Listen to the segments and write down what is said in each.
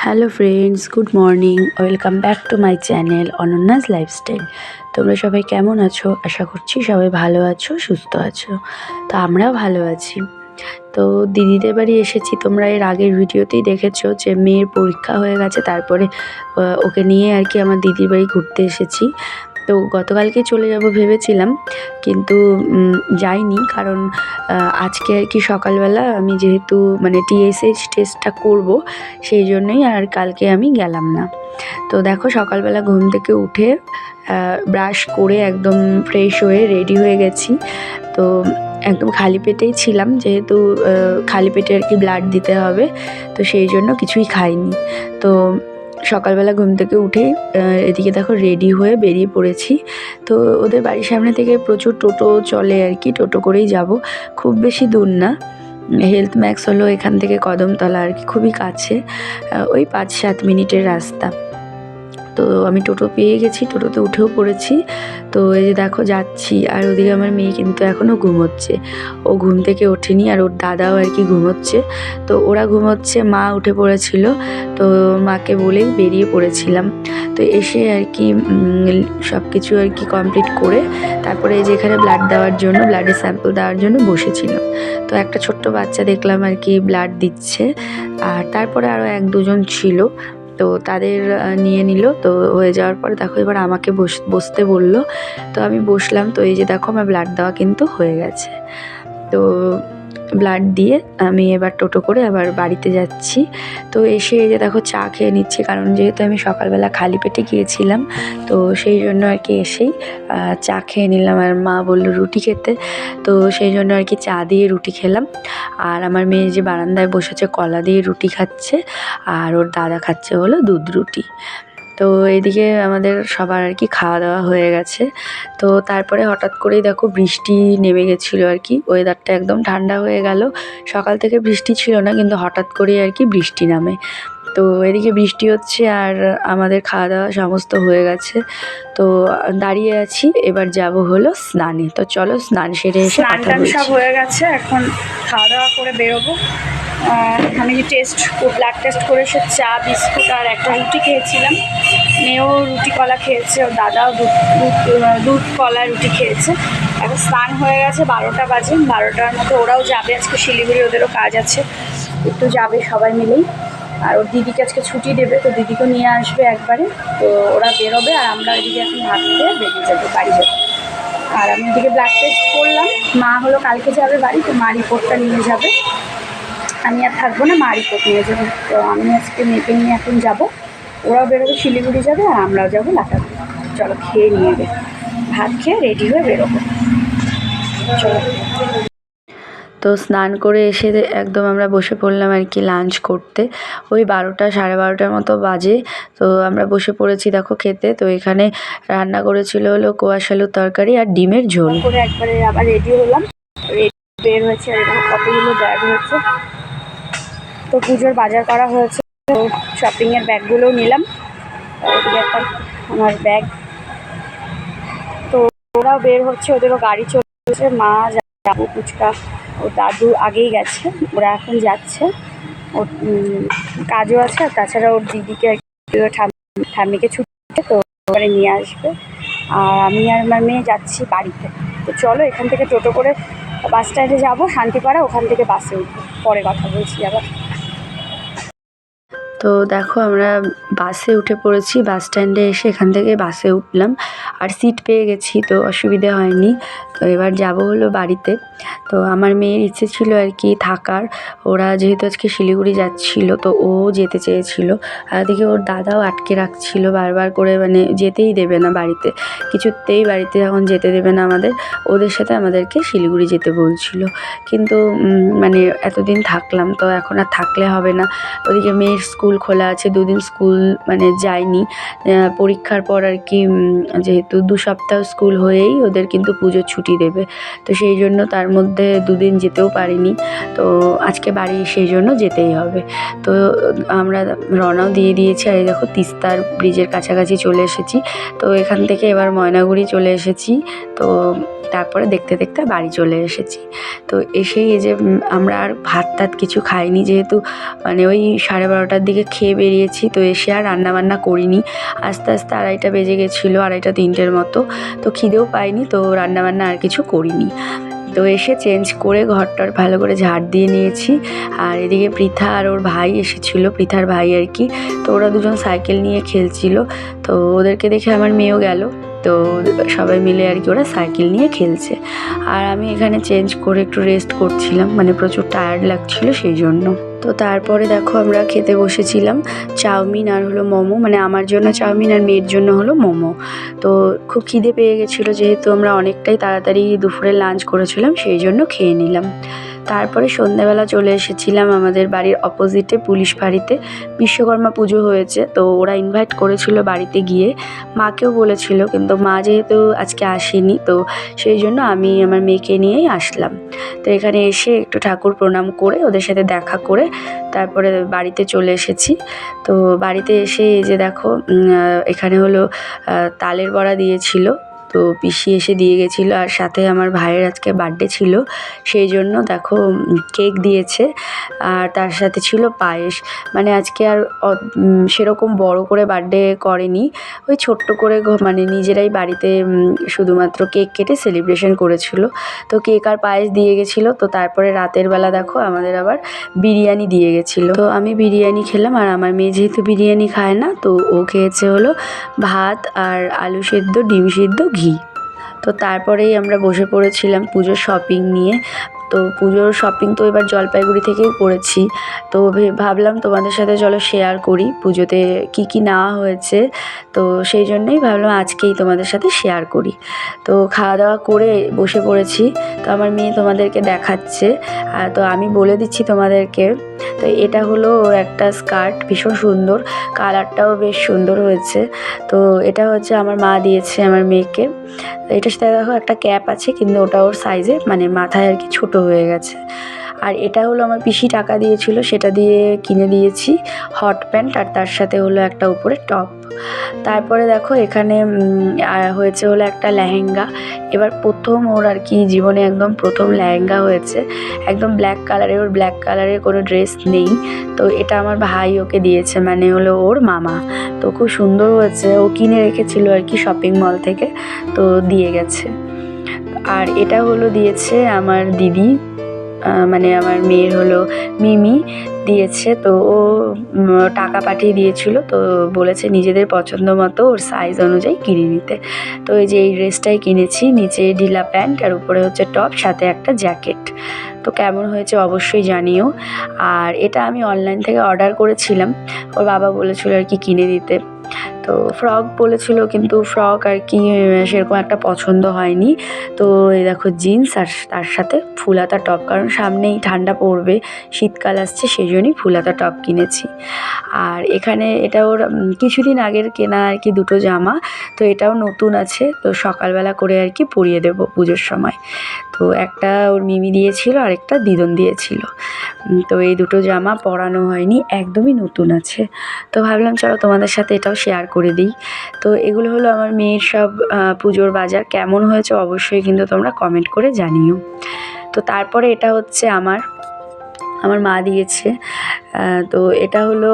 Hello friends, good morning. Welcome back to my channel অনন্যাস lifestyle. তোমরা সবাই কেমন আছো? আশা করছি সবাই ভালো আছো, সুস্থ আছো। তো আমরাও ভালো আছি। তো দিদিদের বাড়ি এসেছি। তোমরা এর আগের ভিডিওতেই দেখেছো যে মেয়ের পরীক্ষা হয়ে গেছে, তারপরে ওকে নিয়ে আর কি আমার দিদির বাড়ি ঘুরতে এসেছি। তো গতকালকে চলে যাব ভেবেছিলাম, কিন্তু যাইনি, কারণ আজকে আর কি সকালবেলা আমি যেহেতু মানে টিএসএইচ টেস্টটা করব, সেই জন্যই আর কালকে আমি গেলাম না। তো দেখো সকালবেলা ঘুম থেকে উঠে ব্রাশ করে একদম ফ্রেশ হয়ে রেডি হয়ে গেছি। তো একদম খালি পেটেই ছিলাম, যেহেতু খালি পেটে আর কি ব্লাড দিতে হবে, তো সেই জন্য কিছুই খাইনি। তো সকালবেলা ঘুম থেকে উঠেই এদিকে দেখো রেডি হয়ে বেরিয়ে পড়েছি। তো ওদের বাড়ির সামনে থেকে প্রচুর টোটো চলে আর কি, টোটো করেই যাব। খুব বেশি দূর না, হেলথ ম্যাক্স হলো এখান থেকে কদমতলা আর কি, খুবই কাছে, ওই 5-7 মিনিটের রাস্তা। তো আমি টোটো পেয়ে গেছি, টোটোতে উঠেও পড়েছি। তো এই যে দেখো যাচ্ছি, আর ওদিকে আমার মেয়ে কিন্তু এখনও ঘুমোচ্ছে। ও ঘুম থেকে ওঠেনি, আর ওর দাদাও আর কি ঘুমোচ্ছে। তো ওরা ঘুমোচ্ছে, মা উঠে পড়েছিল, তো মাকে বলেই বেরিয়ে পড়েছিলাম। তো এসে আর কি সব কিছু আর কি কমপ্লিট করে তারপরে এই যে এখানে ব্লাড দেওয়ার জন্য, ব্লাডের স্যাম্পল দেওয়ার জন্য বসেছিলাম। তো একটা ছোট্ট বাচ্চা দেখলাম আর কি ব্লাড দিচ্ছে, আর তারপরে আরও 1-2 জন ছিল, তো তাদের নিয়ে নিল। তো হয়ে যাওয়ার পরে দেখো এবার আমাকে বসতে বললো, তো আমি বসলাম। তো এই যে দেখো আমার ব্লাড দেওয়া কিন্তু হয়ে গেছে। তো ব্লাড দিয়ে আমি এবার টোটো করে আবার বাড়িতে যাচ্ছি। তো এসে এই যে দেখো চা খেয়ে নিচ্ছি, কারণ যেহেতু আমি সকালবেলা খালি পেটে গিয়েছিলাম, তো সেই জন্য আর কি এসেই চা খেয়ে নিলাম। আর মা বললো রুটি খেতে, তো সেই জন্য আর কি চা দিয়ে রুটি খেলাম। আর আমার মেয়ে যে বারান্দায় বসেছে কলা দিয়ে রুটি খাচ্ছে, আর ওর দাদা খাচ্ছে হলো দুধ রুটি। তো এদিকে আমাদের সবার আর কি খাওয়া দাওয়া হয়ে গেছে। তো তারপরে হঠাৎ করেই দেখো বৃষ্টি নেমে গেছিলো আর কি, ওয়েদারটা একদম ঠান্ডা হয়ে গেল। সকাল থেকে বৃষ্টি ছিল না, কিন্তু হঠাৎ করেই আর কি বৃষ্টি নামে। তো এদিকে বৃষ্টি হচ্ছে, আর আমাদের খাওয়া দাওয়া সমস্ত হয়ে গেছে। তো দাঁড়িয়ে আছি, এবার যাব হলো স্নানে। তো চলো স্নান সেরে এসে কথা বলছি। সব হয়ে গেছে, এখন খাওয়া দাওয়া করে বেরোবো। আমি ব্লাড টেস্ট করে এসে চা বিস্কুট আর একটা রুটি খেয়েছিলাম। মেয়েও রুটি কলা খেয়েছে, ওর দাদাও দুধ কলা রুটি খেয়েছে। এখন স্নান হয়ে গেছে, 12টা বাজে। 12টার মতো ওরাও যাবে, আজকে শিলিগুড়ি ওদেরও কাজ আছে, একটু যাবে সবাই মিলেই। আর ওর দিদিকে আজকে ছুটি দেবে, তো দিদিকেও নিয়ে আসবে একবারে। তো ওরা বেরোবে, আর আমরা এদিকে এখন ভাত খেয়ে বেরিয়ে যাবো, বাড়ি যাবো। আর আমি ওদিকে ব্লাড টেস্ট করলাম। মা হলো কালকে যাবে বাড়ি, তো মা রিপোর্টটা নিয়ে যাবে। আমি আর থাকবো না, মা রিপোর্ট নিয়ে যাবে। তো আমি আজকে মেয়েকে নিয়ে এখন যাব, ওরাও বেরোবে শিলিগুড়ি যাবে, আর আমরাও যাবো লাটাগুড়ি। চলো খেয়ে নিয়ে যাবে, ভাত খেয়ে রেডি হয়ে বেরোবো, চলো। তো স্নান করে এসে একদম আমরা বসে পড়লাম আর কি লাঞ্চ করতে। ওই 12টা 12:30টার মতো বাজে। তো আমরা বসে পড়েছি দেখো খেতে। তো এখানে রান্না করেছিল হলো কোয়াশ আলুর তরকারি আর ডিমের ঝোল। করে একবারে আবার রেডি হলাম, বের হয়েছে। আর এরকম কতগুলো ব্যাগ হয়েছে, তো পুজোর বাজার করা হয়েছে, তো শপিংয়ের ব্যাগগুলোও নিলাম। এদিকে একটা আমার ব্যাগ। তো ওরাও বের হচ্ছে, ওদেরও গাড়ি চলছে। মা যাবো, ফুচকা ওর দাদু আগেই গেছে, ওরা এখন যাচ্ছে। ওর কাজও আছে, আর তাছাড়া ওর দিদিকে ঠাম্মিকে ছুটি, তো ওখানে নিয়ে আসবে। আর আমি আর আমার মেয়ে যাচ্ছি বাড়িতে। তো চলো এখান থেকে টোটো করে বাস স্ট্যান্ডে যাবো, শান্তিপাড়া, ওখান থেকে বাসে উঠবো। পরে কথা বলছি আবার। তো দেখো আমরা বাসে উঠে পড়েছি, বাস স্ট্যান্ডে এসে এখান থেকে বাসে উঠলাম, আর সিট পেয়ে গেছি, তো অসুবিধে হয়নি। তো এবার যাব হলো বাড়িতে। তো আমার মেয়ের ইচ্ছে ছিল আর কি থাকার, ওরা যেহেতু আজকে শিলিগুড়ি যাচ্ছিল, তো ও যেতে চেয়েছিল। আর এদিকে ওর দাদাও আটকে রাখছিল বারবার করে, মানে যেতেই দেবে না বাড়িতে, কিছুতেই বাড়িতে যখন যেতে দেবে না আমাদের, ওদের সাথে আমাদেরকে শিলিগুড়ি যেতে বলছিল। কিন্তু মানে এতদিন থাকলাম, তো এখন আর থাকলে হবে না। ওদিকে মেয়ের স্কুল খোলা আছে, 2 দিন স্কুল মানে যায়নি পরীক্ষার পর আর কি, যেহেতু 2 সপ্তাহ স্কুল হয়েই ওদের কিন্তু পুজোর ছুটি দেবে। তো সেই জন্য তার মধ্যে 2 দিন যেতেও পারিনি। তো আজকে বাড়ি সেই জন্য যেতেই হবে। তো আমরা রওনাও দিয়ে দিয়েছি। আর এই দেখো তিস্তার ব্রিজের কাছাকাছি চলে এসেছি। তো এখান থেকে এবার ময়নাগুড়ি চলে এসেছি। তো তারপরে দেখতে দেখতে বাড়ি চলে এসেছি। তো এসেই এই যে আমরা আর ভাত টাত কিছু খাইনি, যেহেতু মানে ওই 12:30টার দিকে থেকে খেয়ে বেরিয়েছি, তো এসে আর রান্নাবান্না করিনি। আস্তে আস্তে 2:30 বেজে গেছিলো, 2:30-3টের মতো। তো খিদেও পাইনি, তো রান্নাবান্না আর কিছু করিনি। তো এসে চেঞ্জ করে ঘরটার ভালো করে ঝাড় দিয়ে নিয়েছি। আর এদিকে পৃথা আর ওর ভাই এসেছিলো, পৃথার ভাই আর কি। তো ওরা দুজন সাইকেল নিয়ে খেলছিল, তো ওদেরকে দেখে আমার মেয়েও গেল। তো সবাই মিলে আর কি ওরা সাইকেল নিয়ে খেলছে। আর আমি এখানে চেঞ্জ করে একটু রেস্ট করছিলাম, মানে প্রচুর টায়ার্ড লাগছিল সেই জন্য। তো তারপরে দেখো আমরা খেতে বসেছিলাম চাউমিন আর হলো মোমো, মানে আমার জন্য চাউমিন আর মেয়ের জন্য হলো মোমো। তো খুব খিদে পেয়ে গেছিলো, যেহেতু আমরা অনেকটাই তাড়াতাড়ি দুপুরে লাঞ্চ করেছিলাম, সেই জন্য খেয়ে নিলাম। তারপরে সন্ধ্যাবেলা চলে এসেছিলাম আমাদের বাড়ির অপোজিটে পুলিশ বাড়িতে। বিশ্বকর্মা পুজো হয়েছে, তো ওরা ইনভাইট করেছিল বাড়িতে গিয়ে, মাকেও বলেছিল, কিন্তু মা যেহেতু আজকে আসেনি, তো সেই জন্য আমি আমার মেয়েকে নিয়েই আসলাম। তো এখানে এসে একটু ঠাকুর প্রণাম করে ওদের সাথে দেখা করে তারপরে বাড়িতে চলে এসেছি। তো বাড়িতে এসে এই যে দেখো এখানে হলো তালের বড়া দিয়েছিল, তো পিসি এসে দিয়ে গেছিলো। আর সাথে আমার ভাইয়ের আজকে বার্থডে ছিল, সেই জন্য দেখো কেক দিয়েছে, আর তার সাথে ছিল পায়েস। মানে আজকে আর সেরকম বড় করে বার্থডে করেনি, ওই ছোট্ট করে মানে নিজেরাই বাড়িতে শুধুমাত্র কেক কেটে সেলিব্রেশন করেছিল। তো কেক আর পায়েস দিয়ে গেছিলো। তো তারপরে রাতের বেলা দেখো আমাদের আবার বিরিয়ানি দিয়ে গেছিলো। তো আমি বিরিয়ানি খেলাম, আর আমার মেয়ে যেহেতু বিরিয়ানি খায় না, তো ও খেয়েছে হলো ভাত আর আলু সেদ্ধ, ডিম সিদ্ধ, ঘি। তো তারপরেই আমরা বসে পড়েছিলাম পুজোর শপিং নিয়ে। তো পুজোর শপিং তো এবার জলপাইগুড়ি থেকেই করেছি। তো ভাবলাম তোমাদের সাথে চলো শেয়ার করি পুজোতে কি কি নেওয়া হয়েছে। তো সেই জন্যই ভাবলাম আজকেই তোমাদের সাথে শেয়ার করি। তো খাওয়া দাওয়া করে বসে পড়েছি। তো আমার মেয়ে তোমাদেরকে দেখাচ্ছে, তো আমি বলে দিচ্ছি তোমাদেরকে। তো এটা হলো ওর একটা স্কার্ট, ভীষণ সুন্দর, কালারটাও বেশ সুন্দর হয়েছে। তো এটা হচ্ছে আমার মা দিয়েছে আমার মেয়েকে। এটার সাথে দেখো একটা ক্যাপ আছে, কিন্তু ওটা ওর সাইজে মানে মাথায় আর কি ছোট হয়ে গেছে। আর এটা হলো আমার পিসি টাকা দিয়েছিল, সেটা দিয়ে কিনে দিয়েছি হট প্যান্ট, আর তার সাথে হলো একটা উপরে টপ। তারপরে দেখো এখানে হয়েছে হলো একটা লেহেঙ্গা। এবার প্রথম ওর আর কি জীবনে একদম প্রথম লেহেঙ্গা হয়েছে, একদম ব্ল্যাক কালারের। ওর ব্ল্যাক কালারের কোনো ড্রেস নেই, তো এটা আমার ভাই ওকে দিয়েছে, মানে হলো ওর মামা। তো খুব সুন্দর হয়েছে, ও কিনে রেখেছিল আর কি শপিং মল থেকে, তো দিয়ে গেছে। আর এটা হলো দিয়েছে আমার দিদি, মানে আমার মেয়ের হলো মিমি দিয়েছে। তো ও টাকা পাঠিয়ে দিয়েছিল, তো বলেছে নিজেদের পছন্দ মতো ওর সাইজ অনুযায়ী কিনে নিতে। তো এই যে এই ড্রেসটাই কিনেছি, নিচে ঢিলা প্যান্ট আর উপরে হচ্ছে টপ, সাথে একটা জ্যাকেট। তো কেমন হয়েছে অবশ্যই জানিও। আর এটা আমি অনলাইন থেকে অর্ডার করেছিলাম, ওর বাবা বলেছিল আর কি কিনে দিতে। তো ফ্রক বলেছিল, কিন্তু ফ্রক আর কি সেরকম একটা পছন্দ হয়নি। তো এই দেখো জিন্স আর তার সাথে ফুলহাতা টপ, কারণ সামনেই ঠান্ডা পড়বে, শীতকাল আসছে, সেই জন্যই ফুলহাতা টপ কিনেছি। আর এখানে এটা ওর কিছুদিন আগের কেনা আর কি দুটো জামা, তো এটাও নতুন আছে, তো সকালবেলা করে আর কি পরিয়ে দেবো পুজোর সময়। তো একটা ওর মিমি দিয়েছিল, আর একটা দিদন দিয়েছিল। তো এই দুটো জামা পরানো হয়নি, একদমই নতুন আছে। তো ভাবলাম চলো তোমাদের সাথে এটাও শেয়ার করে দিই। তো এগুলো হলো আমার মেয়ের সব পুজোর বাজার। কেমন হয়েছে অবশ্যই কিন্তু তোমরা কমেন্ট করে জানিও। তো তারপরে এটা হচ্ছে আমার মা দিয়েছে। তো এটা হলো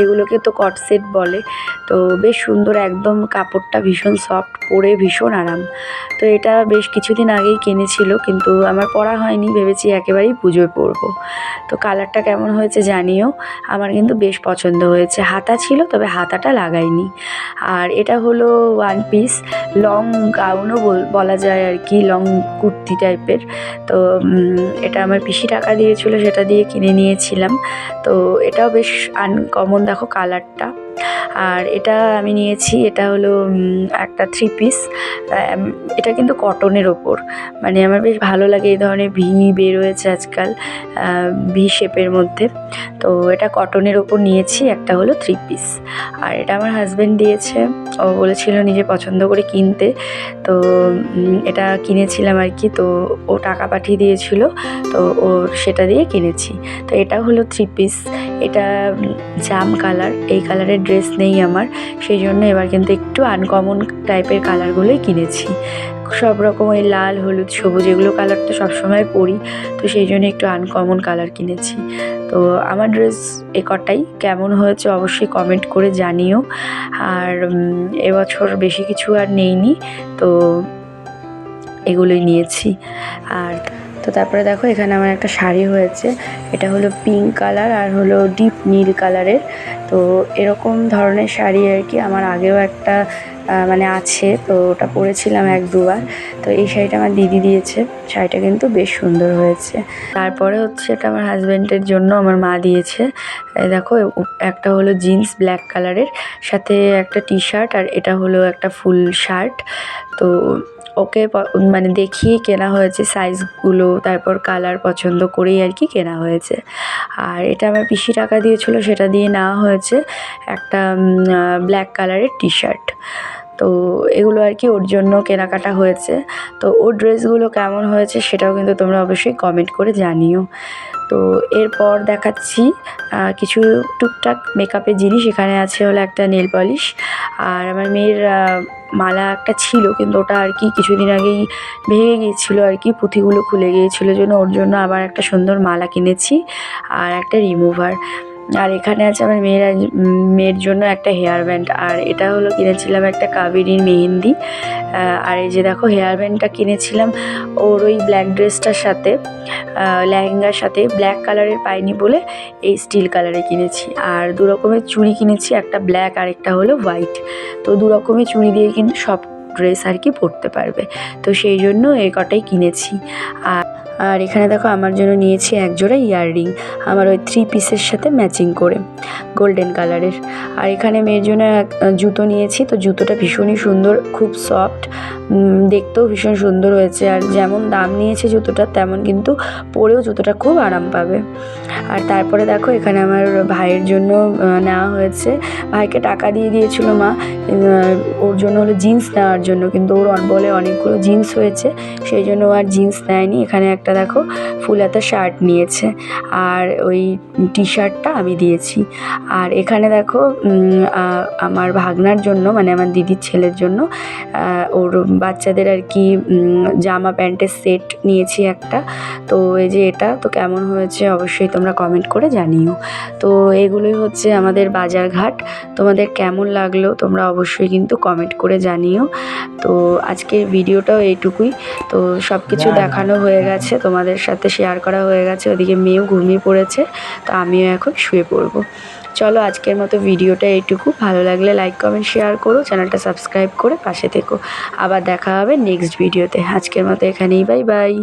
এগুলোকে তো কট সেট বলে। তো বেশ সুন্দর, একদম কাপড়টা ভীষণ সফট, পরে ভীষণ আরাম। তো এটা বেশ কিছুদিন আগেই কিনেছিল, কিন্তু আমার পরা হয়নি, ভেবেছি একেবারেই পুজোয় পরবো। তো কালারটা কেমন হয়েছে জানিও, আমার কিন্তু বেশ পছন্দ হয়েছে। হাতা ছিল, তবে হাতাটা লাগাইনি। আর এটা হলো ওয়ান পিস লং গাউনও বলা যায় আর কি, লং কুর্তি টাইপের। তো এটা আমার পিসি টাকা দিয়েছিল, সেটা দিয়ে কিনে নিয়েছিলাম। তো এটাও বেশ আনকমন, দেখো কালারটা। আর এটা আমি নিয়েছি, এটা হলো একটা 3 পিস। এটা কিন্তু কটনের ওপর, মানে আমার বেশ ভালো লাগে এই ধরনের ভি বের হয়েছে আজকাল, ভি শেপের মধ্যে। তো এটা কটনের ওপর নিয়েছি, একটা হলো 3 পিস। আর এটা আমার হাজব্যান্ড দিয়েছে, ও বলেছিল নিজে পছন্দ করে কিনতে। তো এটা কিনেছিলাম আর কি, তো ও টাকা পাঠিয়ে দিয়েছিল, তো ও সেটা দিয়ে কিনেছি। তো এটা হলো 3 পিস, এটা জাম কালার, এই কালারের ড্রেস নেই আমার, সেই জন্য এবার কিন্তু একটু আনকমন টাইপের কালারগুলোই কিনেছি। সব রকম ওই লাল, হলুদ, সবুজ এগুলো কালার তো সবসময় পরি, তো সেই জন্য একটু আনকমন কালার কিনেছি। তো আমার ড্রেস এ কটাই, কেমন হয়েছে অবশ্যই কমেন্ট করে জানিও। আর এবছর বেশি কিছু আর নেইনি, তো এগুলোই নিয়েছি। আর তো তারপরে দেখো এখানে আমার একটা শাড়ি হয়েছে, এটা হলো পিঙ্ক কালার আর হলো ডিপ নীল কালারের। তো এরকম ধরনের শাড়ি আর কি আমার আগেও একটা মানে আছে, তো ওটা পরেছিলাম 1-2 বার। তো এই শাড়িটা আমার দিদি দিয়েছে, শাড়িটা কিন্তু বেশ সুন্দর হয়েছে। তারপরে হচ্ছে এটা আমার হাজব্যান্ডের জন্য আমার মা দিয়েছে। দেখো একটা হলো জিন্স ব্ল্যাক কালারের, সাথে একটা টি শার্ট, আর এটা হলো একটা ফুল শার্ট। তো ওকে মানে দেখিয়ে কেনা হয়েছে, সাইজগুলো তারপর কালার পছন্দ করেই আর কি কেনা হয়েছে। আর এটা আমার পিসি টাকা দিয়েছিল, সেটা দিয়ে নেওয়া হয়েছে একটা ব্ল্যাক কালারের টি শার্ট। তো এগুলো আর কি ওর জন্য কেনাকাটা হয়েছে। তো ওর ড্রেসগুলো কেমন হয়েছে সেটাও কিন্তু তোমরা অবশ্যই কমেন্ট করে জানিও। তো এরপর দেখাচ্ছি কিছু টুকটাক মেকআপের জিনিস। এখানে আছে হলো একটা নেল পলিশ, আর আমার মেয়ের মালা একটা ছিল, কিন্তু ওটা আর কি কিছুদিন আগেই ভেঙে গিয়েছিলো আর কি, পুঁথিগুলো খুলে গিয়েছিলো, জন্য ওর জন্য আবার একটা সুন্দর মালা কিনেছি আর একটা রিমুভার। আর এখানে আছে আমার মেয়ের জন্য একটা হেয়ার ব্যান্ড, আর এটা হলো কিনেছিলাম একটা কাবেরীর মেহেন্দি। আর এই যে দেখো হেয়ার ব্যান্ডটা কিনেছিলাম ওর ওই ব্ল্যাক ড্রেসটার সাথে, লেহেঙ্গার সাথে। ব্ল্যাক কালারের পাইনি বলে এই স্টিল কালারে কিনেছি। আর 2 রকমের চুড়ি কিনেছি, একটা ব্ল্যাক আর একটা হলো হোয়াইট। তো 2 রকমের চুড়ি দিয়ে কিন্তু সব ড্রেস আর কি পরতে পারবে, তো সেই জন্য এই কটাই কিনেছি। আর এখানে দেখো আমার জন্য নিয়েছি এক জোড়া ইয়াররিং, আমার ওই 3 পিসের সাথে ম্যাচিং করে, গোল্ডেন কালারের। আর এখানে মেয়ের জন্য জুতো নিয়েছি, তো জুতোটা ভীষণই সুন্দর, খুব সফট, দেখতেও ভীষণ সুন্দর হয়েছে। আর যেমন দাম নিয়েছে জুতোটা, তেমন কিন্তু পরেও জুতোটা খুব আরাম পাবে। আর তারপরে দেখো এখানে আমার ভাইয়ের জন্য নেওয়া হয়েছে, ভাইকে টাকা দিয়ে দিয়েছিল মা ওর জন্য হলো জিন্স নেওয়ার জন্য, কিন্তু ওর বলে অনেকগুলো জিন্স হয়েছে, সেই জন্য আর জিন্স নেয়নি। এখানে একটা দেখো ফুল হাতা শার্ট নিয়েছে, আর ওই টি শার্টটা আমি দিয়েছি। আর এখানে দেখো আমার ভাগনার জন্য, মানে আমার দিদির ছেলের জন্য ওর বাচ্চাদের আর কি জামা প্যান্টের সেট নিয়েছি একটা। তো এই যে এটা তো কেমন হয়েছে অবশ্যই তোমরা কমেন্ট করে জানিও। তো এগুলোই হচ্ছে আমাদের বাজারঘাট, তোমাদের কেমন লাগলো তোমরা অবশ্যই কিন্তু কমেন্ট করে জানিও। তো আজকের ভিডিওটাও এইটুকুই। তো সব কিছু দেখানো হয়ে গেছে, তোমাদের সাথে শেয়ার করা হয়ে গেছে। ওদিকে মেয়েও ঘুমিয়ে পড়েছে, তো আমিও এখন শুয়ে পড়বো। চলো আজকের মতো ভিডিওটা এইটুকু। ভালো লাগলে লাইক, কমেন্ট, শেয়ার করো, চ্যানেলটা সাবস্ক্রাইব করে পাশে থেকো। আবার দেখা হবে নেক্সট ভিডিওতে। আজকের মতো এখানেই, বাই বাই।